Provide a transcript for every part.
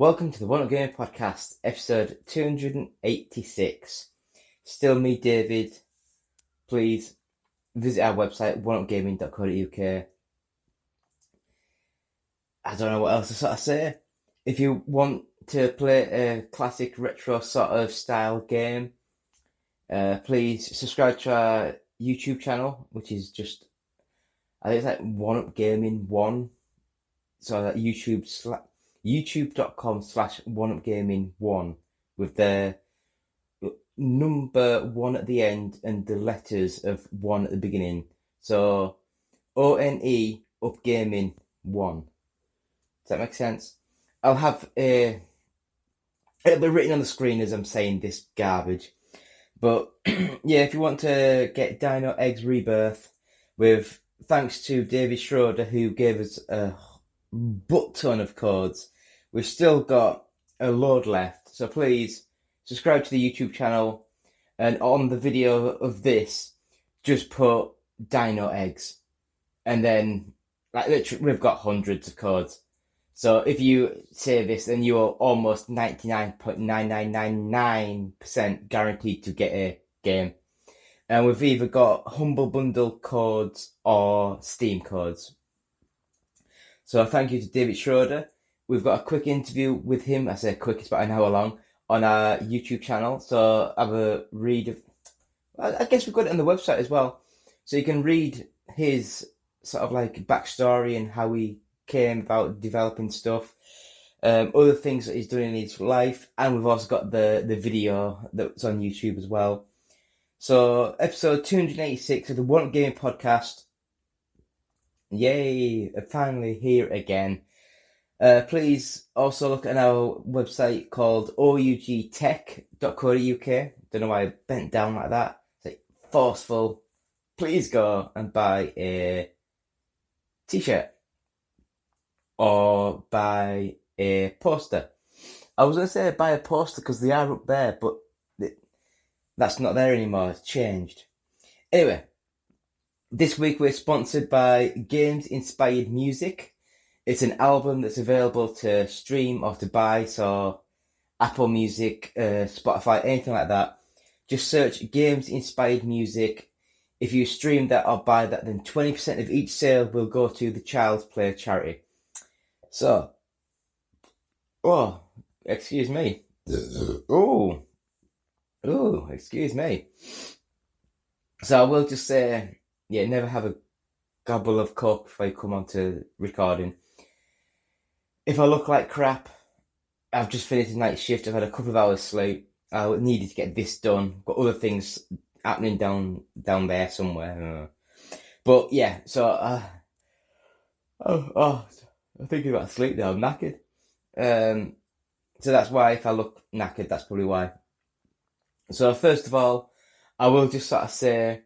Welcome to the One Up Gaming Podcast, episode 286. Still me, David. Please visit our website, oneupgaming.co.uk. I don't know what else to sort of say. If you want to play a classic retro sort of style game, please subscribe to our YouTube channel, which is just, I think it's like One Up Gaming 1. So that youtube.com/oneupgaming1 with the number 1 at the end and the letters of 1 at the beginning. So ONE Upgaming 1. Does that make sense? I'll have it'll be written on the screen as I'm saying this garbage. But yeah, if you want to get Dino Eggs Rebirth, with thanks to David Schroeder, who gave us a butt ton of codes. We've still got a load left, so please subscribe to the YouTube channel, and on the video of this, just put Dino Eggs, and then like literally we've got hundreds of codes. So if you say this, then you're almost 99.9999% guaranteed to get a game. And we've either got Humble Bundle codes or Steam codes. So thank you to David Schroeder. We've got a quick interview with him. I say quick, it's about an hour long, on our YouTube channel. So have a read of, I guess we've got it on the website as well. So you can read his sort of like backstory and how he came about developing stuff, other things that he's doing in his life. And we've also got the video that's on YouTube as well. So episode 286 of the One Up Gaming Podcast. Yay, finally here again. Please also look at our website called ougtech.co.uk. Don't know why I bent down like that. It's like forceful. Please go and buy a t-shirt or buy a poster. I was going to say buy a poster because they are up there, but that's not there anymore. It's changed. Anyway. This week we're sponsored by Games Inspired Music. It's an album that's available to stream or to buy, so Apple Music, Spotify, anything like that. Just search Games Inspired Music. If you stream that or buy that, then 20% of each sale will go to the Child's Play charity. So, excuse me. Excuse me. So I will just say, yeah, never have a gobble of coke before you come on to recording. If I look like crap, I've just finished a night shift, I've had a couple of hours sleep, I needed to get this done, got other things happening down there somewhere. But yeah, so I'm thinking about sleep now, I'm knackered. So that's why, if I look knackered, that's probably why. So first of all, I will just sort of say,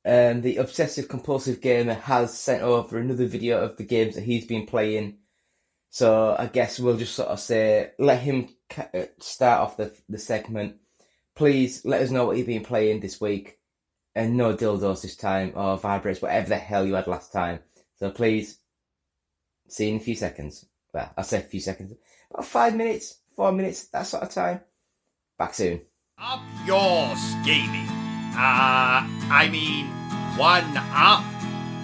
the Obsessive Compulsive Gamer has sent over another video of the games that he's been playing. So I guess we'll just sort of say, let him start off the segment. Please let us know what you've been playing this week. And no dildos this time, or vibrates, whatever the hell you had last time. So please, see you in a few seconds. Well, I say a few seconds. About 5 minutes, 4 minutes, that sort of time. Back soon. Up yours, gaming. One Up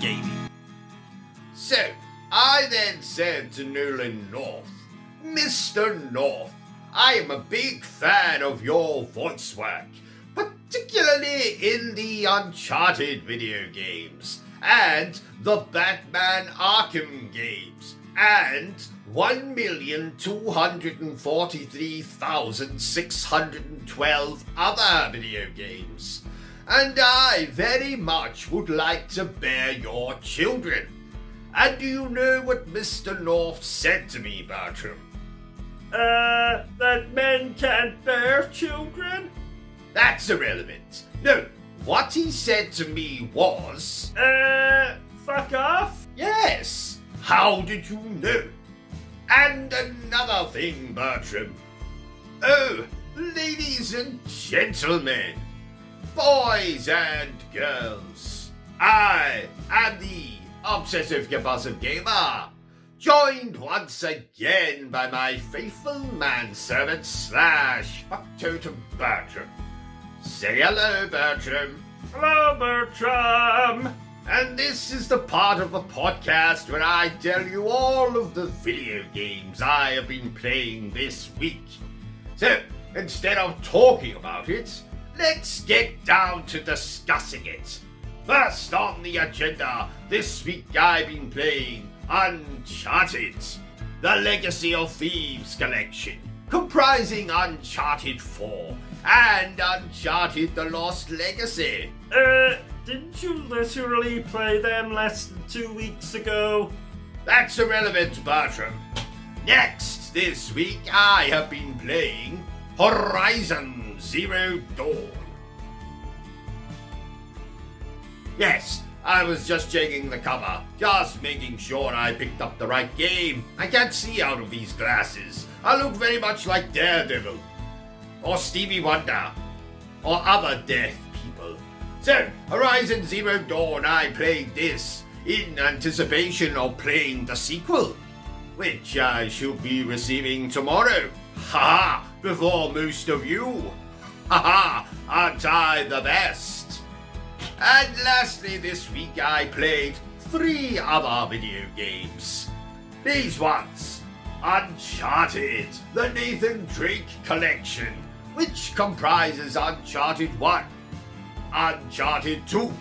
Gaming. So, I then said to Nolan North, Mr. North, I am a big fan of your voice work, particularly in the Uncharted video games, and the Batman Arkham games, and 1,243,612 other video games. And I very much would like to bear your children. And do you know what Mr. North said to me, Bertram? That men can't bear children? That's irrelevant. No, what he said to me was... Fuck off? Yes. How did you know? And another thing, Bertram. Oh, ladies and gentlemen, boys and girls, I am the Obsessive Compulsive Gamer, joined once again by my faithful manservant / factotum Bertram. Say hello, Bertram. Hello, Bertram. And this is the part of the podcast where I tell you all of the video games I have been playing this week. So, instead of talking about it, let's get down to discussing it. First on the agenda, this week I've been playing Uncharted, the Legacy of Thieves collection, comprising Uncharted 4 and Uncharted The Lost Legacy. Didn't you literally play them less than 2 weeks ago? That's irrelevant, Bertram. Next, this week I have been playing Horizon Zero Dawn. Yes, I was just checking the cover, just making sure I picked up the right game. I can't see out of these glasses. I look very much like Daredevil, or Stevie Wonder, or other deaf people. So, Horizon Zero Dawn, I played this in anticipation of playing the sequel, which I should be receiving tomorrow. Haha, before most of you. Haha, aren't I the best? And lastly, this week I played 3 other video games. These ones: Uncharted, the Nathan Drake Collection, which comprises Uncharted 1, Uncharted 2,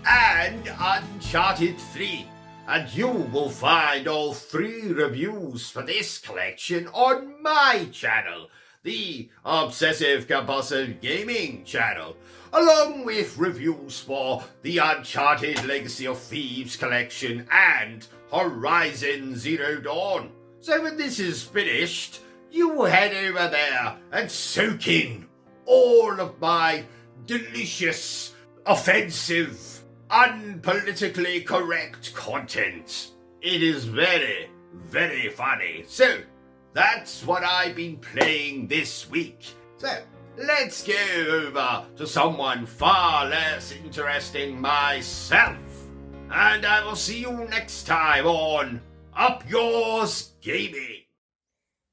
and Uncharted 3. And you will find all 3 reviews for this collection on my channel, the Obsessive Compulsive Gaming channel, along with reviews for the Uncharted Legacy of Thieves collection and Horizon Zero Dawn. So when this is finished, you head over there and soak in all of my delicious, offensive, unpolitically correct content. It is very, very funny. So, that's what I've been playing this week. So, let's go over to someone far less interesting myself. And I will see you next time on Up Yours Gaming.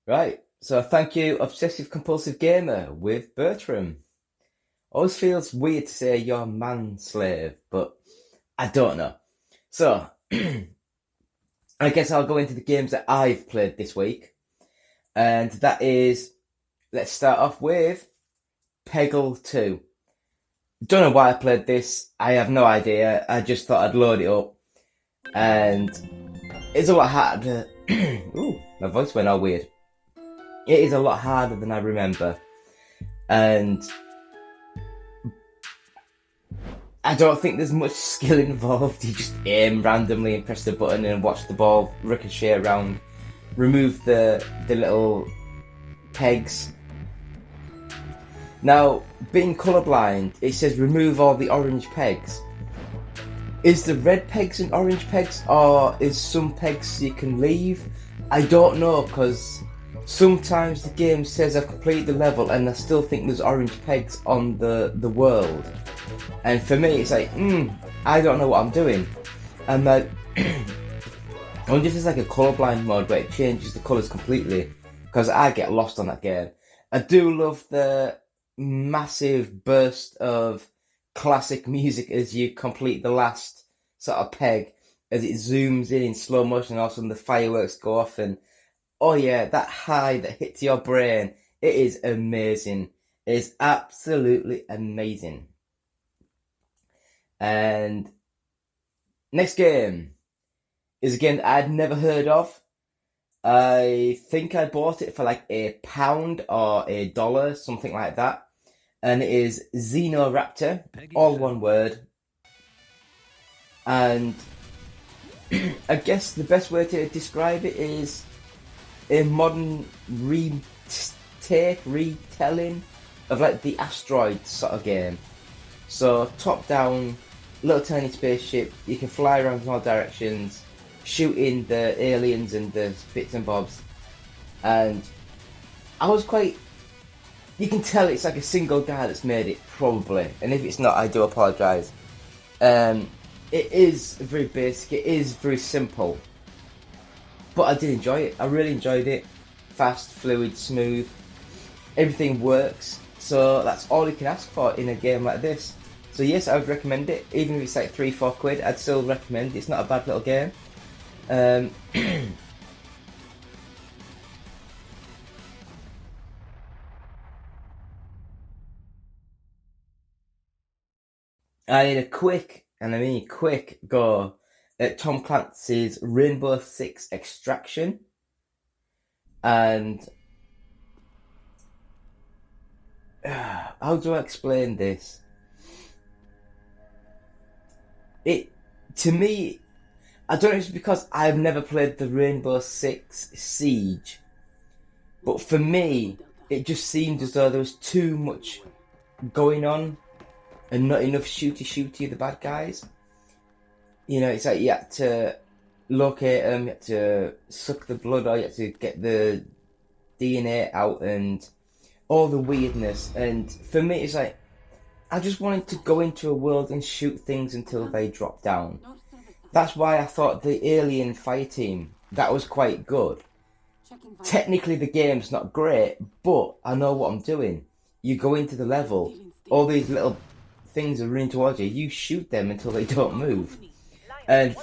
Right, so thank you, Obsessive Compulsive Gamer with Bertram. Always feels weird to say you're manslave, but I don't know. So, I guess I'll go into the games that I've played this week. And that is, let's start off with Peggle 2. Don't know why I played this. I have no idea. I just thought I'd load it up. And it's a lot harder. Ooh, my voice went all weird. It is a lot harder than I remember. And I don't think there's much skill involved. You just aim randomly and press the button and watch the ball ricochet around. Remove the little pegs. Now, being colourblind, it says remove all the orange pegs. Is the red pegs and orange pegs, or is some pegs you can leave? I don't know, because sometimes the game says I've completed the level and I still think there's orange pegs on the world. And for me, it's like, I don't know what I'm doing. I'm like, I wonder if there's like a colourblind mode where it changes the colours completely, because I get lost on that game. I do love the massive burst of classic music as you complete the last sort of peg, as it zooms in slow motion, and all of a sudden the fireworks go off, and oh yeah, that high that hits your brain, it is amazing. It is absolutely amazing. And next game is a game that I'd never heard of. I think I bought it for like £1 or $1, something like that. And it is XenoRaptor, all one word. And I guess the best way to describe it is a modern retelling of like the Asteroid sort of game. So top down, little tiny spaceship, you can fly around in all directions, shooting the aliens and the bits and bobs. And I was quite, you can tell it's like a single guy that's made it, probably, and if it's not, I do apologise. It is very basic, it is very simple, but I did enjoy it. I really enjoyed it. Fast, fluid, smooth. Everything works. So that's all you can ask for in a game like this. So yes, I would recommend it. Even if it's like £3-4, I'd still recommend it. It's not a bad little game. I had a quick, and I mean quick, go at Tom Clancy's Rainbow Six Extraction, and how do I explain this? To me, I don't know if it's because I've never played the Rainbow Six Siege, but for me, it just seemed as though there was too much going on and not enough shooty of the bad guys. You know, it's like you had to locate them, you had to suck the blood, or you had to get the DNA out and all the weirdness. And for me, it's like, I just wanted to go into a world and shoot things until they drop down. That's why I thought the Alien Fire Team, that was quite good. Technically the game's not great, but I know what I'm doing. You go into the level, all these little things are running towards you, you shoot them until they don't move. And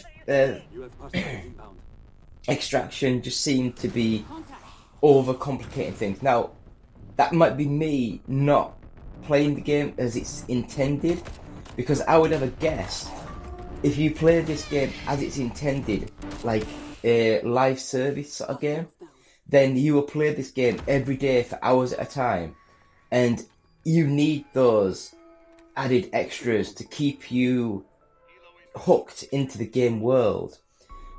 Extraction just seemed to be overcomplicating things. Now, that might be me not playing the game as it's intended, because I would have a guess, if you play this game as it's intended, like a live service sort of game, then you will play this game every day for hours at a time, and you need those added extras to keep you hooked into the game world.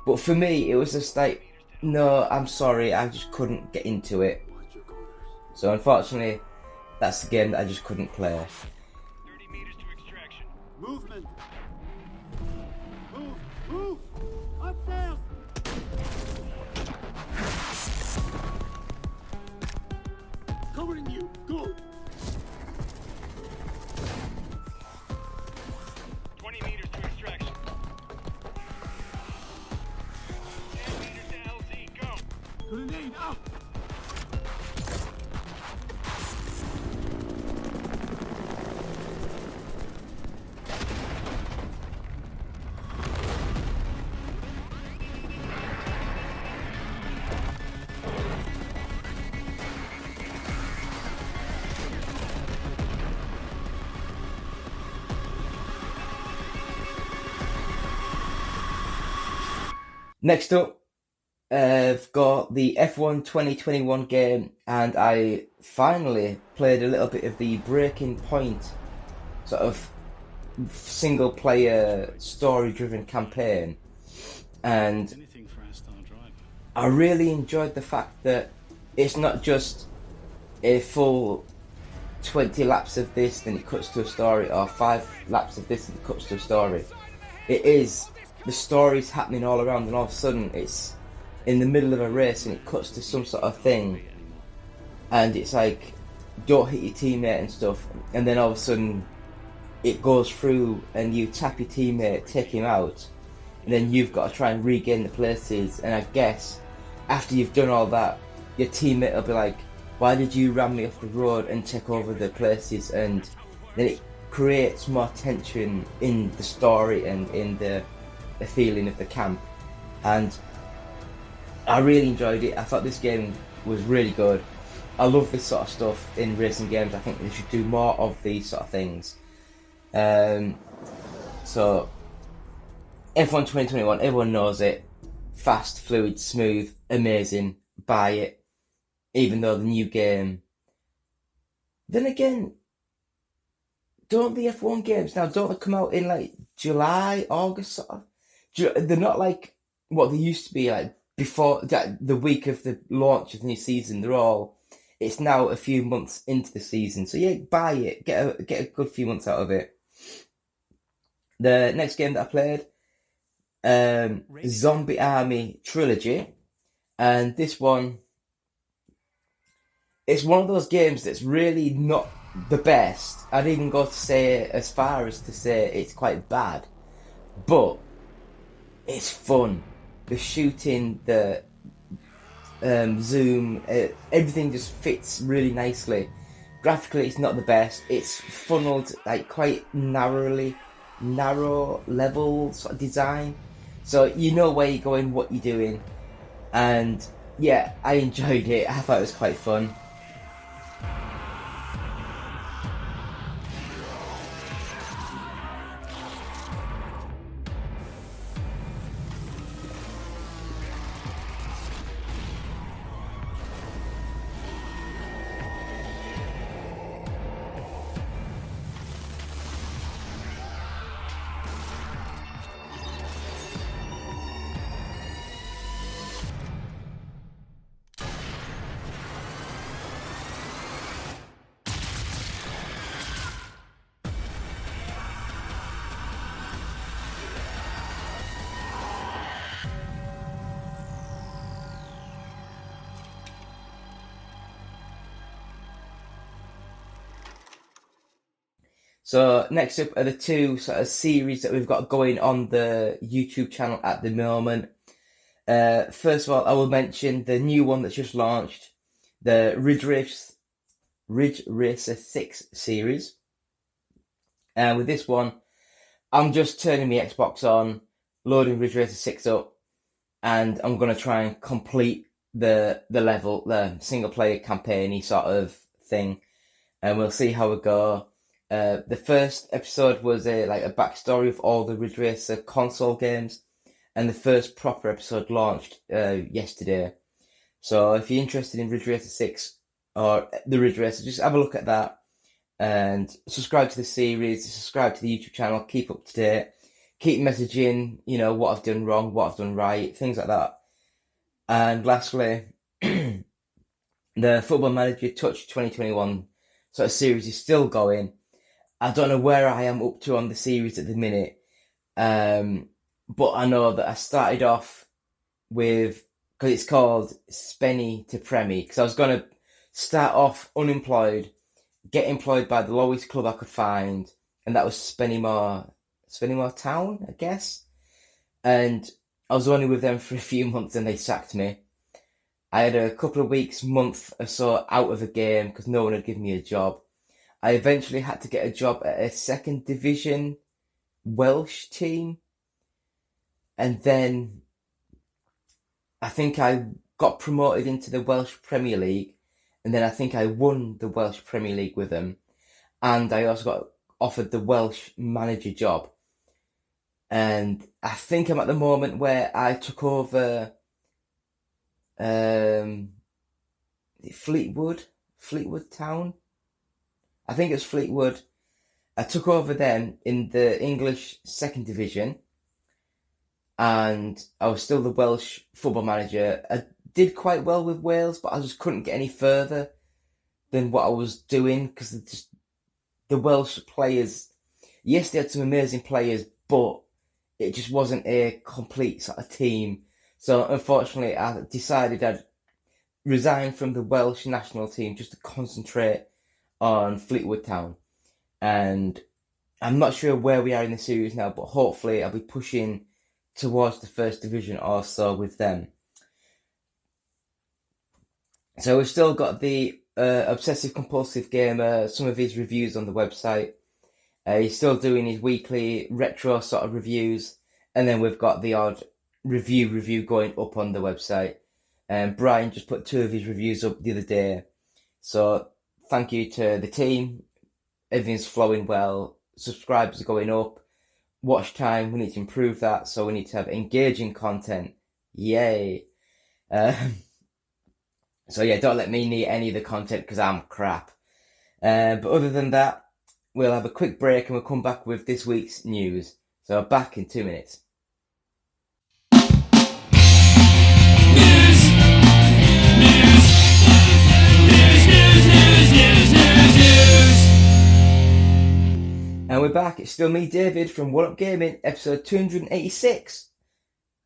But for me, it was just like, no, I'm sorry, I just couldn't get into it. So unfortunately, that's the game that I just couldn't play. 30 meters to extraction. Movement! Move! Upstairs! Covering you! Go! 20 meters to extraction. 10 meters to LZ. Go! Grenade out! Next up, I've got the F1 2021 game, and I finally played a little bit of the Breaking Point sort of single player story driven campaign, and I really enjoyed the fact that it's not just a full 20 laps of this then it cuts to a story, or 5 laps of this and it cuts to a story. It is, the story's happening all around, and all of a sudden it's in the middle of a race and it cuts to some sort of thing, and it's like, don't hit your teammate and stuff, and then all of a sudden it goes through and you tap your teammate, take him out, and then you've got to try and regain the places. And I guess after you've done all that, your teammate will be like, why did you ram me off the road and take over the places? And then it creates more tension in the story and in the feeling of the camp. And I really enjoyed it. I thought this game was really good. I love this sort of stuff in racing games. I think they should do more of these sort of things. So F1 2021, everyone knows it. Fast, fluid, smooth, amazing. Buy it. Even though the new game. Then again, don't the F1 games now, don't they come out in like July, August sort of? They're not like what they used to be like before the week of the launch of the new season. It's now a few months into the season. So yeah, buy it. Get a good few months out of it. The next game that I played, Zombie Army Trilogy, and this one, it's one of those games that's really not the best. I'd even go to say as far as to say it's quite bad, but it's fun. The shooting, the zoom, everything just fits really nicely. Graphically, it's not the best. It's funneled like quite narrow level sort of design, so you know where you're going, what you're doing, and yeah, I enjoyed it. I thought it was quite fun. So next up are the two sort of series that we've got going on the YouTube channel at the moment. First of all, I will mention the new one that's just launched, the Ridge Racer 6 series. And with this one, I'm just turning my Xbox on, loading Ridge Racer 6 up, and I'm going to try and complete the level, the single player campaign-y sort of thing, and we'll see how we go. The first episode was a backstory of all the Ridge Racer console games, and the first proper episode launched yesterday. So if you're interested in Ridge Racer 6 or the Ridge Racer, just have a look at that and subscribe to the series, subscribe to the YouTube channel, keep up to date, keep messaging, what I've done wrong, what I've done right, things like that. And lastly, the Football Manager Touch 2021 sort of series is still going. I don't know where I am up to on the series at the minute, but I know that I started off with, because it's called Spenny to Premi, because I was going to start off unemployed, get employed by the lowest club I could find, and that was Spennymoor Town, I guess. And I was only with them for a few months and they sacked me. I had a couple of weeks, month or so out of the game because no one had given me a job. I eventually had to get a job at a second division Welsh team. And then I think I got promoted into the Welsh Premier League. And then I think I won the Welsh Premier League with them. And I also got offered the Welsh manager job. And I think I'm at the moment where I took over Fleetwood Town. I think it's Fleetwood. I took over them in the English second division, and I was still the Welsh football manager. I did quite well with Wales, but I just couldn't get any further than what I was doing because the Welsh players, yes, they had some amazing players, but it just wasn't a complete sort of team. So unfortunately, I decided I'd resign from the Welsh national team just to concentrate on Fleetwood Town. And I'm not sure where we are in the series now, but hopefully I'll be pushing towards the first division or so with them. So we've still got the Obsessive Compulsive Gamer, some of his reviews on the website. He's still doing his weekly retro sort of reviews, and then we've got the odd review going up on the website. And Brian just put 2 of his reviews up the other day. So thank you to the team. Everything's flowing well. Subscribers are going up. Watch time, we need to improve that. So we need to have engaging content. Yay. So yeah, don't let me need any of the content because I'm crap. But other than that, we'll have a quick break and we'll come back with this week's news. So back in 2 minutes. And we're back. It's still me, David, from One Up Gaming, episode 286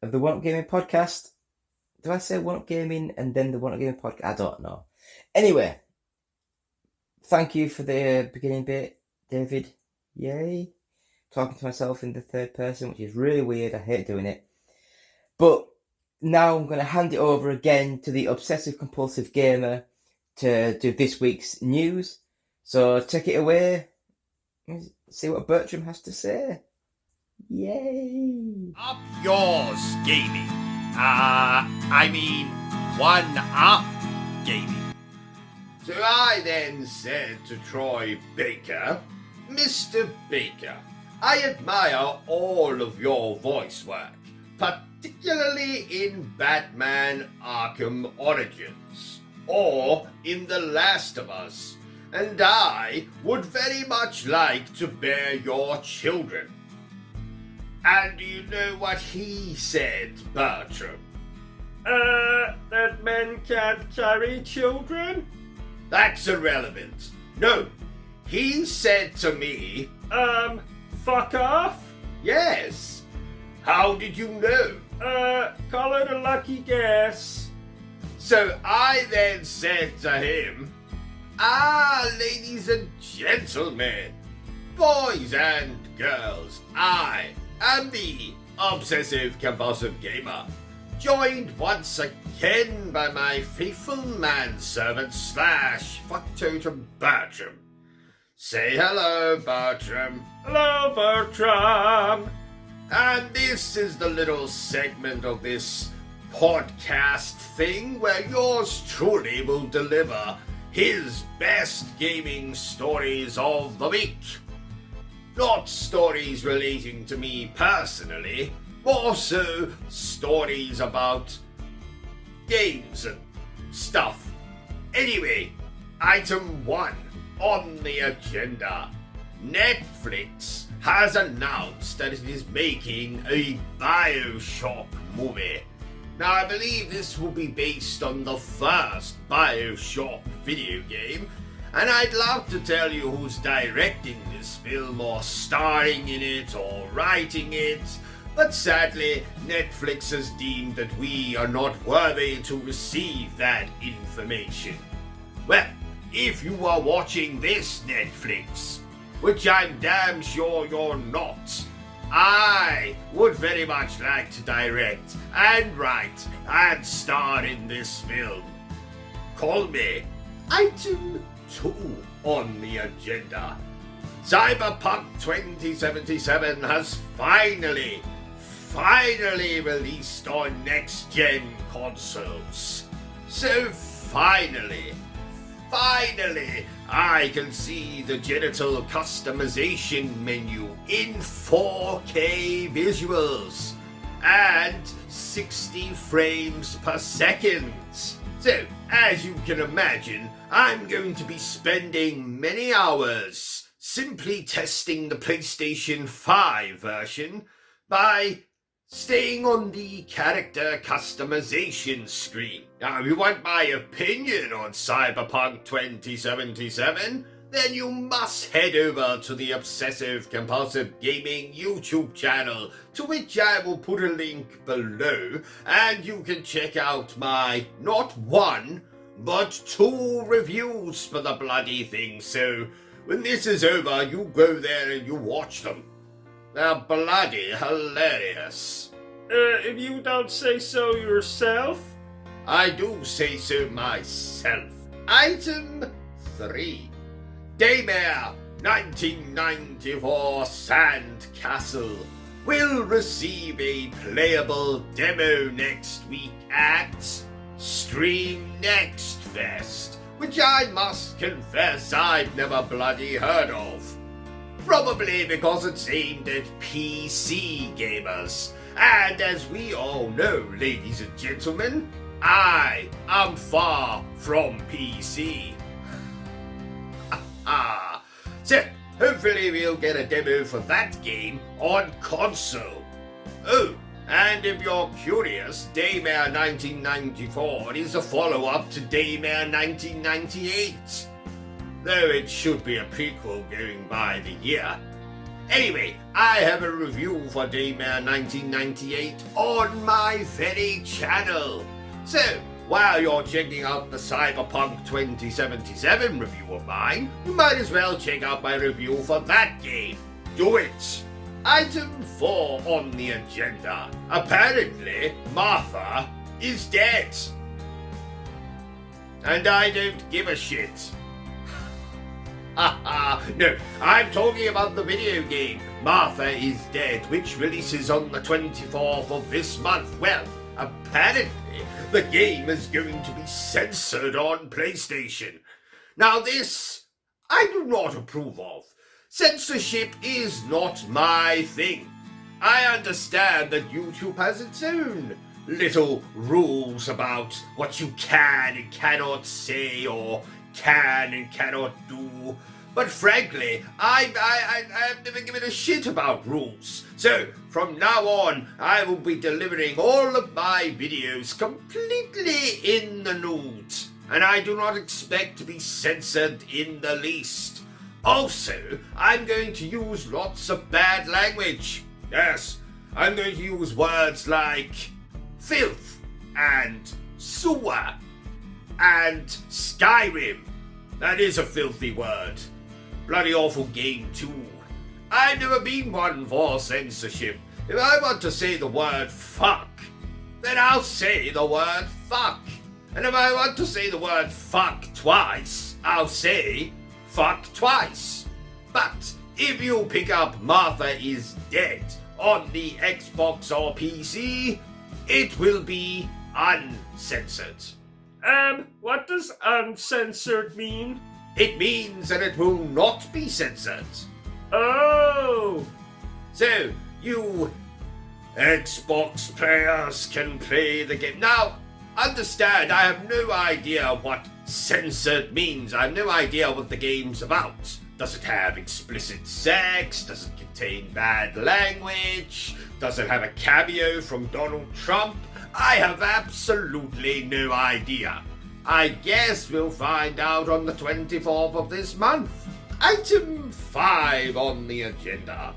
of the One Up Gaming podcast. Did I say One Up Gaming and then the One Up Gaming podcast? I don't know. Anyway, thank you for the beginning bit, David. Yay. Talking to myself in the third person, which is really weird. I hate doing it. But now I'm going to hand it over again to the Obsessive Compulsive Gamer to do this week's news. So take it away. Let's see what Bertram has to say. Yay! Up yours, gaming. One up gaming. So I then said to Troy Baker, Mr. Baker, I admire all of your voice work, particularly in Batman Arkham Origins, or in The Last of Us, and I would very much like to bear your children. And do you know what he said, Bertram? That men can't carry children? That's irrelevant. No, he said to me, Fuck off? yes. How did you know? Call it a lucky guess. So I then said to him, ladies and gentlemen, boys and girls, I am the Obsessive Compulsive Gamer, joined once again by my faithful manservant / factotum Bertram. Say hello, Bertram. Hello, Bertram. And this is the little segment of this podcast thing where yours truly will deliver his best gaming stories of the week. Not stories relating to me personally, more so stories about games and stuff. Anyway, item 1 on the agenda. Netflix has announced that it is making a BioShock movie. Now, I believe this will be based on the first BioShock video game, and I'd love to tell you who's directing this film or starring in it or writing it, but sadly, Netflix has deemed that we are not worthy to receive that information. Well, if you are watching this, Netflix, which I'm damn sure you're not, I would very much like to direct and write and star in this film. Call me. Item 2 on the agenda. Cyberpunk 2077 has finally released on next-gen consoles. So finally, I can see the genital customization menu in 4K visuals and 60 frames per second. So, as you can imagine, I'm going to be spending many hours simply testing the PlayStation 5 version by staying on the character customization screen. Now, if you want my opinion on Cyberpunk 2077, then you must head over to the Obsessive Compulsive Gaming YouTube channel, to which I will put a link below, and you can check out my not 1, but 2 reviews for the bloody thing. So, when this is over, you go there and you watch them. They're bloody hilarious. If you don't say so yourself. I do say so myself. Item 3. Daymare 1994 Sandcastle will receive a playable demo next week at Stream Next Fest, which I must confess I've never bloody heard of. Probably because it's aimed at PC gamers. And as we all know, ladies and gentlemen, I am far from PC. So, hopefully we'll get a demo for that game on console. Oh, and if you're curious, Daymare 1994 is a follow-up to Daymare 1998. Though it should be a prequel going by the year. Anyway, I have a review for Daymare 1998 on my very channel. So, while you're checking out the Cyberpunk 2077 review of mine, you might as well check out my review for that game. Do it! Item 4 on the agenda. Apparently, Martha is dead. And I don't give a shit. No, I'm talking about the video game Martha is Dead, which releases on the 24th of this month. Well, apparently the game is going to be censored on PlayStation. Now this, I do not approve of. Censorship is not my thing. I understand that YouTube has its own little rules about what you can and cannot say or can and cannot do. But frankly, I've never given a shit about rules. So, from now on, I will be delivering all of my videos completely in the nude. And I do not expect to be censored in the least. Also, I'm going to use lots of bad language. Yes, I'm going to use words like filth and sewer and Skyrim. That is a filthy word. Bloody awful game too. I've never been one for censorship. If I want to say the word fuck, then I'll say the word fuck. And if I want to say the word fuck twice, I'll say fuck twice. But if you pick up Martha is Dead on the Xbox or PC, it will be uncensored. What does uncensored mean? It means that it will not be censored. Oh! So, you Xbox players can play the game. Now, understand, I have no idea what censored means. I have no idea what the game's about. Does it have explicit sex? Does it contain bad language? Does it have a cameo from Donald Trump? I have absolutely no idea. I guess we'll find out on the 24th of this month. Item 5 on the agenda.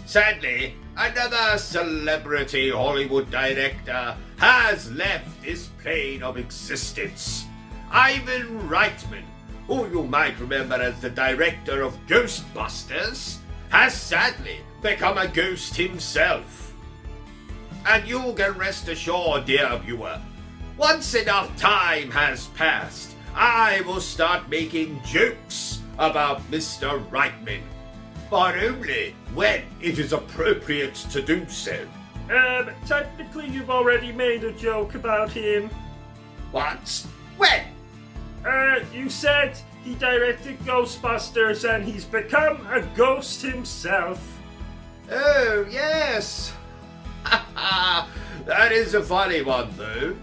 Sadly, another celebrity Hollywood director has left this plane of existence. Ivan Reitman, who you might remember as the director of Ghostbusters, has sadly become a ghost himself. And you can rest assured, dear viewer, once enough time has passed, I will start making jokes about Mr. Reitman, but only when it is appropriate to do so. Technically you've already made a joke about him. What? When? You said he directed Ghostbusters and he's become a ghost himself. Oh, yes. That is a funny one, though.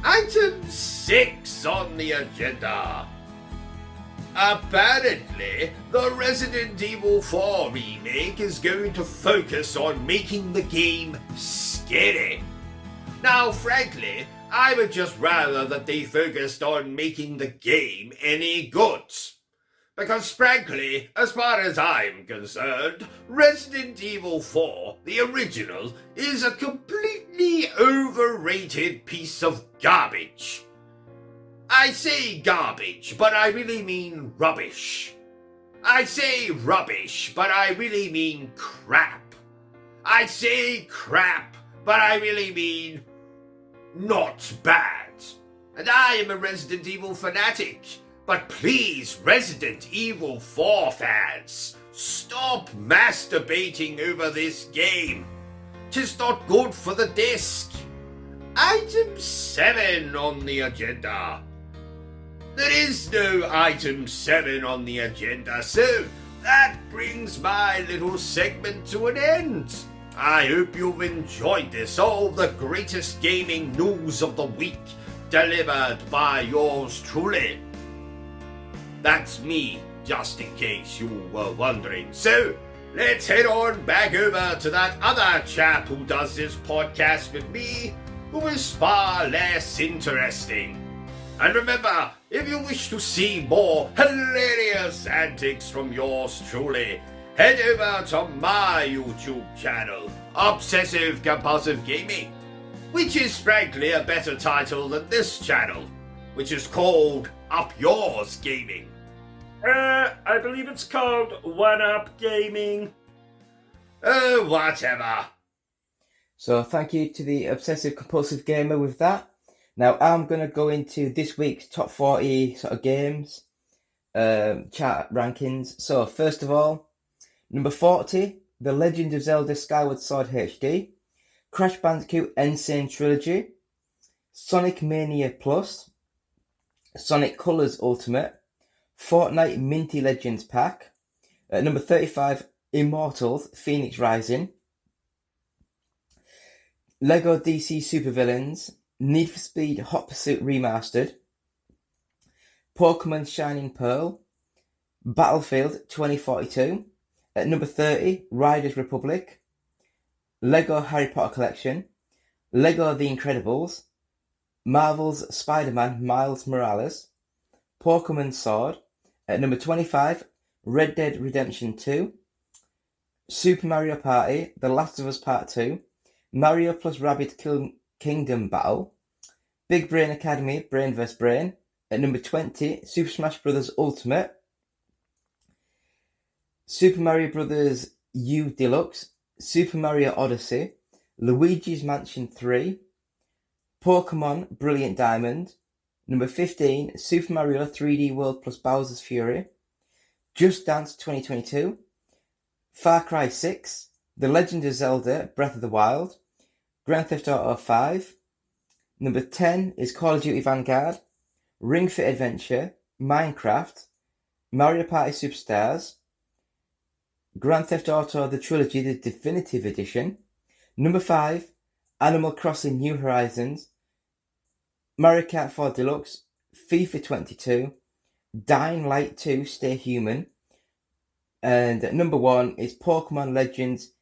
Item 6 on the agenda. Apparently, the Resident Evil 4 remake is going to focus on making the game scary. Now, frankly, I would just rather that they focused on making the game any good. Because frankly, as far as I'm concerned, Resident Evil 4, the original, is a completely overrated piece of garbage. I say garbage, but I really mean rubbish. I say rubbish, but I really mean crap. I say crap, but I really mean not bad. And I am a Resident Evil fanatic. But please, Resident Evil 4 fans, stop masturbating over this game. 'Tis not good for the disc. Item 7 on the agenda. There is no item 7 on the agenda, so that brings my little segment to an end. I hope you've enjoyed this, all the greatest gaming news of the week, delivered by yours truly. That's me, just in case you were wondering. So, let's head on back over to that other chap who does this podcast with me, who is far less interesting. And remember, if you wish to see more hilarious antics from yours truly, head over to my YouTube channel, Obsessive Compulsive Gaming, which is frankly a better title than this channel, which is called Up Yours Gaming. I believe it's called One Up Gaming. Whatever. So thank you to the Obsessive Compulsive Gamer with that. Now I'm going to go into this week's top 40 sort of games, chart rankings. So first of all, number 40, The Legend of Zelda Skyward Sword HD, Crash Bandicoot Insane Trilogy, Sonic Mania Plus, Sonic Colors Ultimate, Fortnite Minty Legends Pack. At number 35, Immortals Phoenix Rising, Lego DC Supervillains, Need for Speed Hot Pursuit Remastered, Pokemon Shining Pearl, Battlefield 2042. At number 30, Riders Republic, Lego Harry Potter Collection, Lego The Incredibles, Marvel's Spider-Man Miles Morales, Pokemon Sword. At number 25, Red Dead Redemption 2, Super Mario Party, The Last of Us Part 2, Mario plus Rabbids Kingdom Battle, Big Brain Academy Brain vs. Brain. At number 20, Super Smash Bros. Ultimate, Super Mario Bros. U Deluxe, Super Mario Odyssey, Luigi's Mansion 3, Pokemon Brilliant Diamond. Number 15, Super Mario 3D World plus Bowser's Fury, Just Dance 2022, Far Cry 6, The Legend of Zelda Breath of the Wild, Grand Theft Auto 5. Number 10 is Call of Duty Vanguard, Ring Fit Adventure, Minecraft, Mario Party Superstars, Grand Theft Auto The Trilogy The Definitive Edition. Number 5, Animal Crossing New Horizons, Mario Kart 4 Deluxe, FIFA 22, Dying Light 2 Stay Human, and at number 1 is Pokemon Legends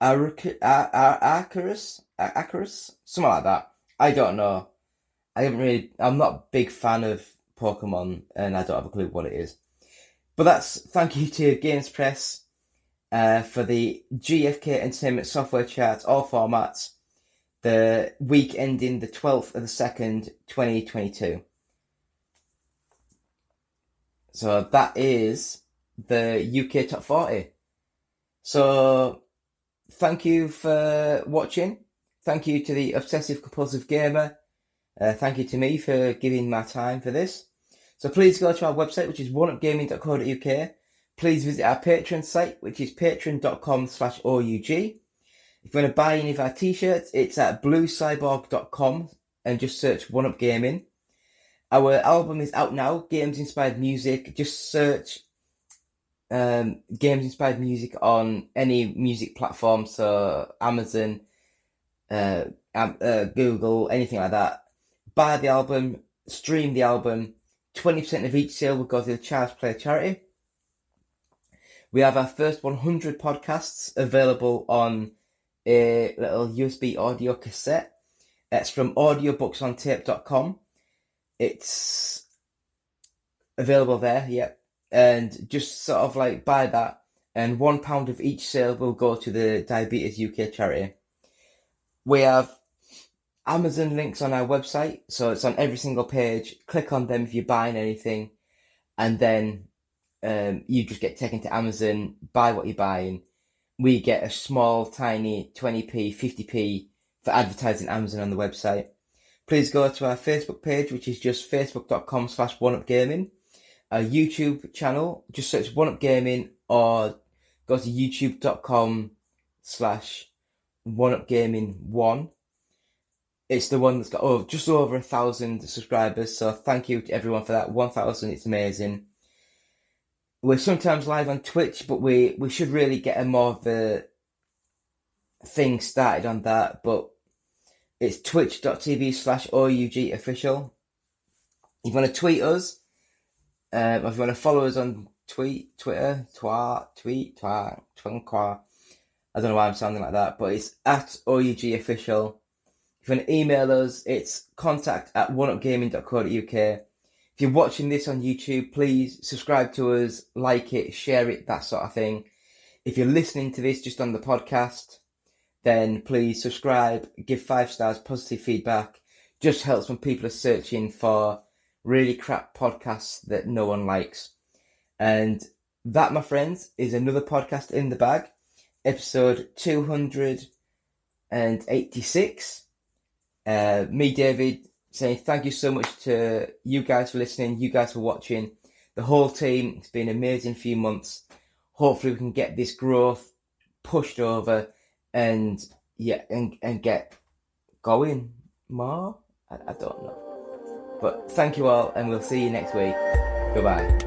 Arceus, something like that. I don't know. I'm not a big fan of Pokemon, and I don't have a clue what it is. But thank you to Games Press for the GFK Entertainment Software Charts, all formats, the week ending the 12th of the 2nd, 2022. So that is the UK Top 40. So thank you for watching. Thank you to the Obsessive Compulsive Gamer. Thank you to me for giving my time for this. So please go to our website, which is oneupgaming.co.uk. Please visit our Patreon site, which is patreon.com/OUG. If you want to buy any of our t-shirts, it's at bluecyborg.com and just search One Up Gaming. Our album is out now, Games Inspired Music. Just search Games Inspired Music on any music platform, so Amazon, Google, anything like that. Buy the album, stream the album. 20% of each sale will go to the Child's Play charity. We have our first 100 podcasts available on a little USB audio cassette. It's from audiobooksontape.com. It's available there, yep. And just sort of like buy that, and £1 of each sale will go to the Diabetes UK charity. We have Amazon links on our website, so it's on every single page. Click on them if you're buying anything, and then you just get taken to Amazon, buy what you're buying. We get a small, tiny 20p, 50p for advertising Amazon on the website. Please go to our Facebook page, which is just facebook.com/oneupgaming. Our YouTube channel, just search One Up Gaming, or go to youtube.com/oneupgaming1. It's the one that's got just over 1,000 subscribers, so thank you to everyone for that. 1,000, it's amazing. We're sometimes live on Twitch, but we should really get a more of a thing started on that, but it's twitch.tv/OUG official. If you want to tweet us, if you want to follow us on Twitter, I don't know why I'm sounding like that, but it's at OUG official. If you want to email us, it's contact@oneupgaming.co.uk. If you're watching this on YouTube, please subscribe to us, like it, share it, that sort of thing. If you're listening to this just on the podcast, then please subscribe, give 5 stars, positive feedback. Just helps when people are searching for really crap podcasts that no one likes. And that, my friends, is another podcast in the bag. episode 286. Me, David, saying thank you so much to you guys for listening, you guys for watching, the whole team. It's been an amazing few months. Hopefully we can get this growth pushed over and get going more. I don't know. But thank you all, and we'll see you next week. Goodbye.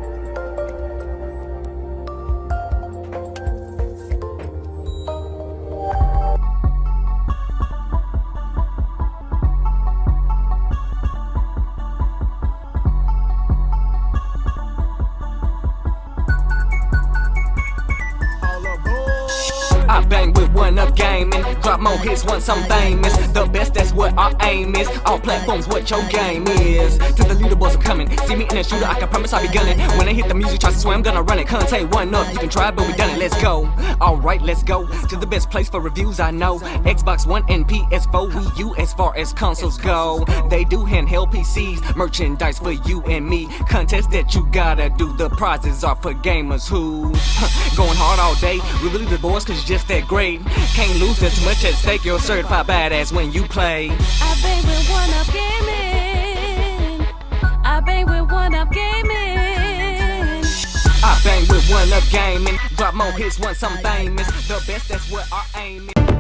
I bang with one up gaming, drop more hits once I'm famous. The best, that's what our aim is. All platforms, what your game is. To the leaderboards are coming. See me in a shooter, I can promise I'll be gunning. When I hit the music, try to swear I'm gonna run it. Conte one up, you can try, but we done it. Let's go. Alright, let's go to the best place for reviews I know. Xbox One and PS4, Wii U as far as consoles go. They do handheld PCs, merchandise for you and me. Contest that you gotta do. The prizes are for gamers who going hard all day. We really the boys cause you're just that great. Can't lose, there's too much at stake. You're a certified badass when you play. I bang with one up gaming. I bang with one up gaming. I bang with one up gaming, drop more hits once I'm famous. The best, that's what our aim is.